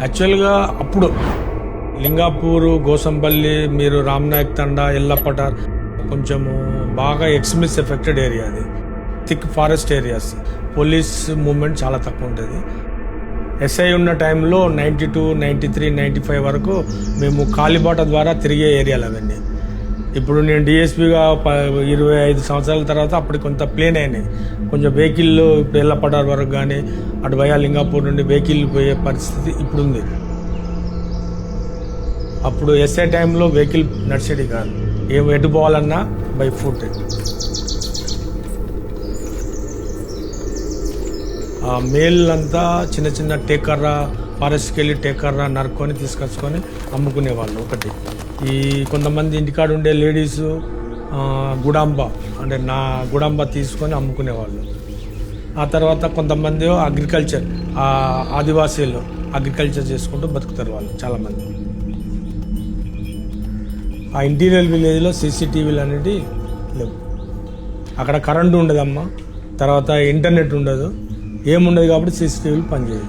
యాక్చువల్గా అప్పుడు లింగాపూరు, గోసంపల్లి, మీరు రామ్నాయక్ తండా, ఎల్లప్పట కొంచెము బాగా ఎక్స్మిస్ ఎఫెక్టెడ్ ఏరియా. అది thick forest areas, police movement చాలా తక్కువ ఉంటుంది. ఎస్ఐ ఉన్న టైంలో 92, 93, 95 వరకు మేము కాలిబాట ద్వారా తిరిగే ఏరియాలు అవన్నీ. ఇప్పుడు నేను డిఎస్పీగా 25 సంవత్సరాల తర్వాత అప్పుడు కొంత ప్లేన్ అయినాయి. కొంచెం వెహికల్ ఇప్పుడు ఎల్లపటార్ వరకు కానీ అటు వయా లింగాపూర్ నుండి వెహికల్ పోయే పరిస్థితి ఇప్పుడు ఉంది. అప్పుడు ఎస్ఐ టైంలో వెహికల్ నడిచేది కాదు, ఎటు పోవాలన్నా బై ఫుట్. ఆ మేల్ అంతా చిన్న చిన్న టేకర్రా, ఫారెస్ట్కి వెళ్ళి టేకర్రా నరుక్కొని తీసుకొచ్చుకొని అమ్ముకునేవాళ్ళు. ఒకటి ఈ కొంతమంది ఇంటికాడ ఉండే లేడీసు గుడాంబ అంటే నా గుడాంబ తీసుకొని అమ్ముకునేవాళ్ళు. ఆ తర్వాత కొంతమంది అగ్రికల్చర్, ఆదివాసీలు అగ్రికల్చర్ చేసుకుంటూ బతుకుతారు వాళ్ళు చాలామంది. ఆ ఇంటీరియర్ విలేజ్లో సీసీటీవీలు అనేది లేవు. అక్కడ కరెంటు ఉండదమ్మా, తర్వాత ఇంటర్నెట్ ఉండదు, ఏముండదు కాబట్టి సీసీటీవీలు పనిచేయవు.